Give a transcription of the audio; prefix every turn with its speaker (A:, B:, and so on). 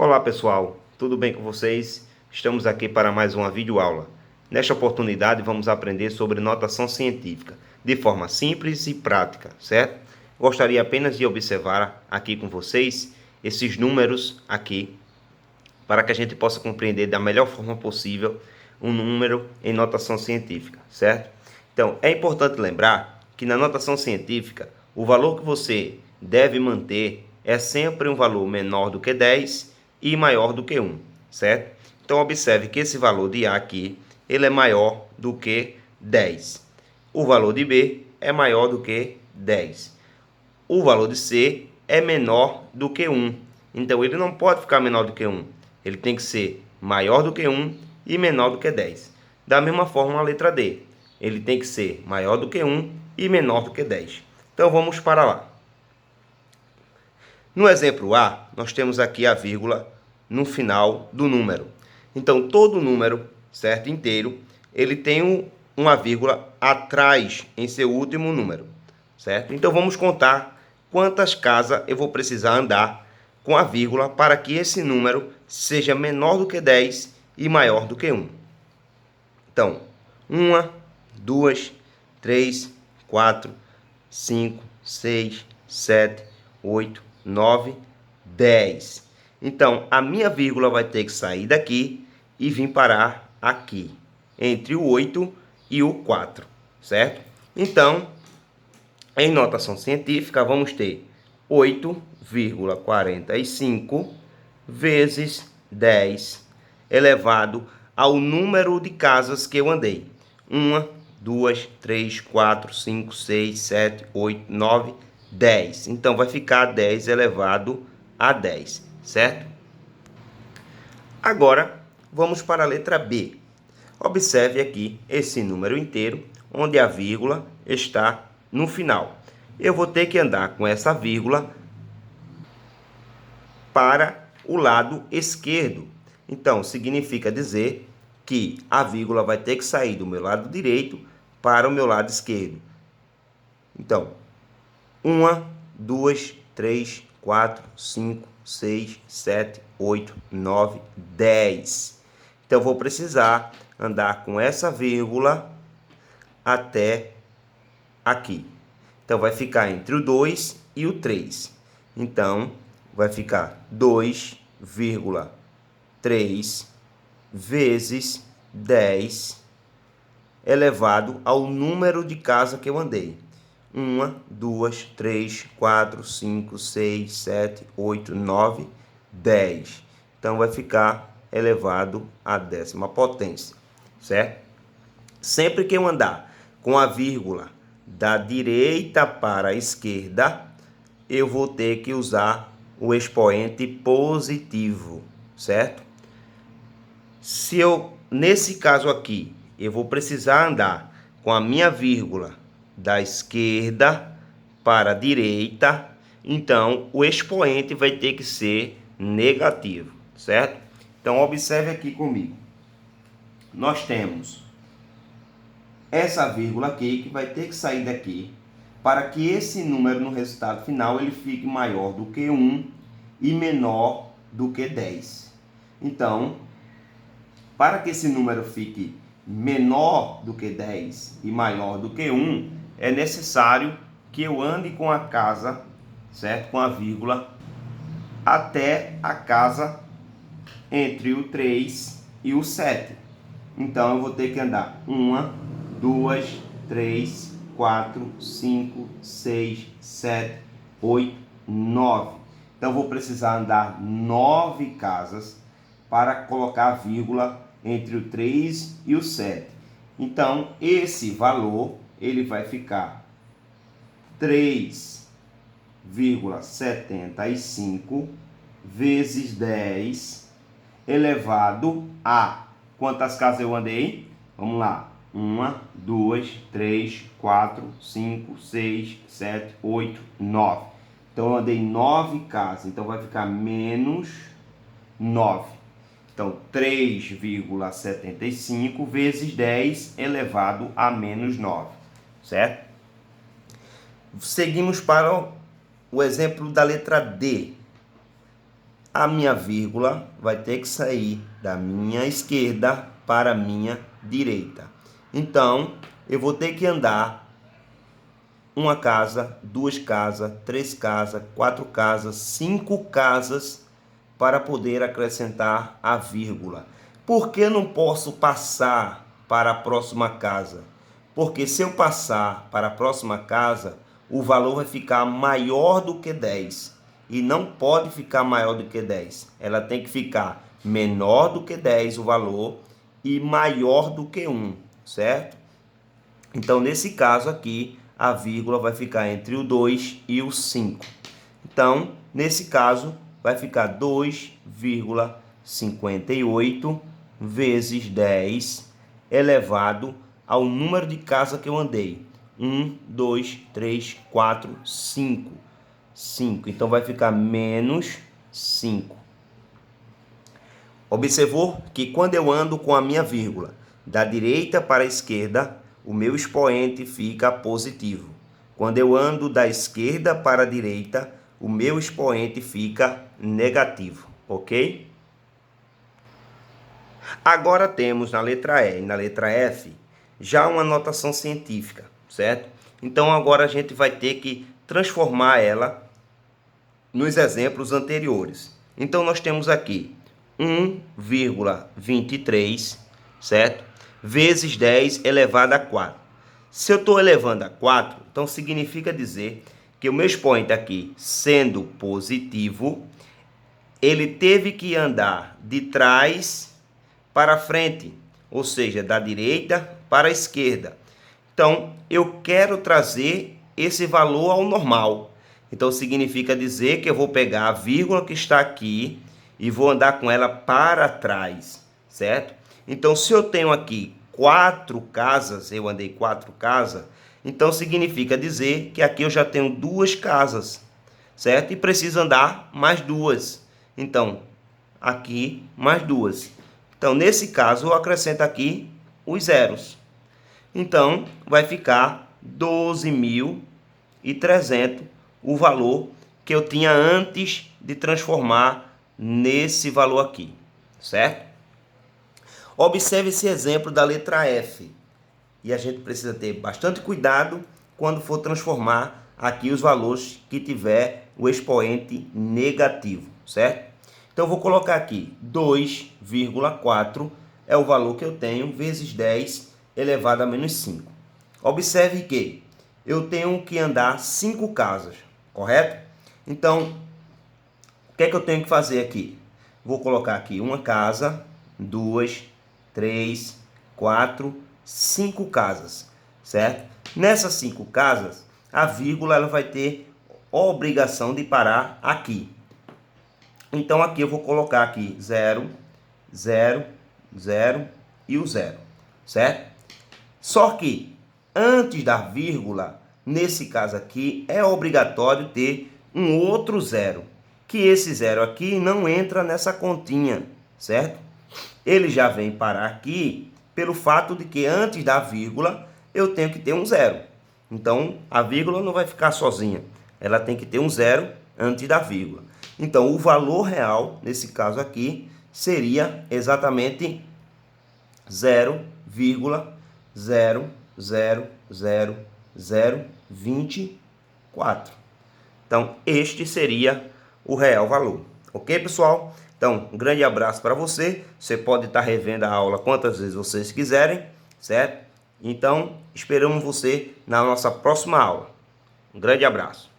A: Olá pessoal, tudo bem com vocês? Estamos aqui para mais uma videoaula. Nesta oportunidade vamos aprender sobre notação científica, de forma simples e prática, certo? Gostaria apenas de observar aqui com vocês esses números aqui, para que a gente possa compreender da melhor forma possível um número em notação científica, certo? Então, é importante lembrar que na notação científica, o valor que você deve manter é sempre um valor menor do que 10 e maior do que 1, certo? Então, observe que esse valor de A aqui, ele é maior do que 10. O valor de B é maior do que 10. O valor de C é menor do que 1. Então, ele não pode ficar menor do que 1. Ele tem que ser maior do que 1 e menor do que 10. Da mesma forma, a letra D. Ele tem que ser maior do que 1 e menor do que 10. Então, vamos para lá. No exemplo A, nós temos aqui a vírgula no final do número. Então, todo número, certo, inteiro, ele tem uma vírgula atrás em seu último número, certo? Então, vamos contar quantas casas eu vou precisar andar com a vírgula para que esse número seja menor do que 10 e maior do que 1. Então, 1, 2, 3, 4, 5, 6, 7, 8, 9, 10. Então, a minha vírgula vai ter que sair daqui e vir parar aqui, entre o 8 e o 4, certo? Então, em notação científica, vamos ter 8,45 vezes 10 elevado ao número de casas que eu andei. 1, 2, 3, 4, 5, 6, 7, 8, 9, 10. Então, vai ficar 10 elevado a 10, certo? Agora, vamos para a letra B. Observe aqui esse número inteiro, onde a vírgula está no final. Eu vou ter que andar com essa vírgula para o lado esquerdo. Então, significa dizer que a vírgula vai ter que sair do meu lado direito para o meu lado esquerdo. Então, 1, 2, 3, 4, 5, 6, 7, 8, 9, 10. Então, eu vou precisar andar com essa vírgula até aqui. Então, vai ficar entre o 2 e o 3. Então, vai ficar 2,3 vezes 10 elevado ao número de casa que eu andei. 1, 2, 3, 4, 5, 6, 7, 8, 9, 10. Então, vai ficar elevado à 10ª potência, certo? Sempre que eu andar com a vírgula da direita para a esquerda, eu vou ter que usar o expoente positivo, certo? Se eu, nesse caso aqui, eu vou precisar andar com a minha vírgula da esquerda para a direita, então o expoente vai ter que ser negativo, certo? Então, observe aqui comigo. Nós temos essa vírgula aqui que vai ter que sair daqui para que esse número no resultado final ele fique maior do que 1 e menor do que 10. Então, para que esse número fique menor do que 10 e maior do que 1, é necessário que eu ande com a casa, certo? Com a vírgula até a casa entre o 3 e o 7. Então, eu vou ter que andar 1, 2, 3, 4, 5, 6, 7, 8, 9. Então, eu vou precisar andar 9 casas para colocar a vírgula entre o 3 e o 7. Então, esse valor ele vai ficar 3,75 vezes 10 elevado a... Quantas casas eu andei? Vamos lá. 1, 2, 3, 4, 5, 6, 7, 8, 9. Então, eu andei 9 casas. Então, vai ficar menos 9. Então, 3,75 vezes 10 elevado a menos 9. Certo? Seguimos para o exemplo da letra D. a minha vírgula vai ter que sair da minha esquerda para a minha direita. Então, eu vou ter que andar uma casa, duas casas, três casas, quatro casas, cinco casas para poder acrescentar a vírgula. Por que não posso passar para a próxima casa? Porque se eu passar para a próxima casa, o valor vai ficar maior do que 10. E não pode ficar maior do que 10. Ela tem que ficar menor do que 10 o valor e maior do que 1, certo? Então, nesse caso aqui, a vírgula vai ficar entre o 2 e o 5. Então, nesse caso, vai ficar 2,58 vezes 10 elevado ao número de casa que eu andei. 1, 2, 3, 4, 5. 5. Então, vai ficar menos 5. Observou que quando eu ando com a minha vírgula da direita para a esquerda, o meu expoente fica positivo. Quando eu ando da esquerda para a direita, o meu expoente fica negativo, ok? Agora temos na letra E e na letra F já uma notação científica, certo? Então agora a gente vai ter que transformar ela nos exemplos anteriores. Então nós temos aqui 1,23, certo? Vezes 10 elevado a 4. Se eu estou elevando a 4, então significa dizer que o meu expoente aqui, sendo positivo, ele teve que andar de trás para frente, ou seja, da direita para a esquerda. Então, eu quero trazer esse valor ao normal. Então, significa dizer que eu vou pegar a vírgula que está aqui e vou andar com ela para trás, certo? Então, se eu tenho aqui 4 casas, eu andei 4 casas, então significa dizer que aqui eu já tenho 2 casas, certo? E preciso andar mais 2. Então, aqui mais 2. Então, nesse caso, eu acrescento aqui os zeros. Então, vai ficar 12.300 o valor que eu tinha antes de transformar nesse valor aqui, certo? Observe esse exemplo da letra F. E a gente precisa ter bastante cuidado quando for transformar aqui os valores que tiver o expoente negativo, certo? Então, eu vou colocar aqui 2,4 é o valor que eu tenho vezes 10 elevado a menos 5. Observe que eu tenho que andar 5 casas, correto? Então, o que é que eu tenho que fazer aqui? Vou colocar aqui uma casa, 2, 3, 4, 5 casas, certo? Nessas 5 casas, a vírgula ela vai ter obrigação de parar aqui. Então, aqui eu vou colocar aqui 0, 0, 0 e o 0, certo? Só que, antes da vírgula, nesse caso aqui, é obrigatório ter um outro zero, que esse zero aqui não entra nessa continha, certo? Ele já vem parar aqui pelo fato de que antes da vírgula eu tenho que ter um zero. Então, a vírgula não vai ficar sozinha, ela tem que ter um zero antes da vírgula. Então, o valor real, nesse caso aqui, seria exatamente 0,0000024. Então, este seria o real valor. Ok, pessoal? Então, um grande abraço para você. Você pode estar revendo a aula quantas vezes vocês quiserem, certo? Então, esperamos você na nossa próxima aula. Um grande abraço.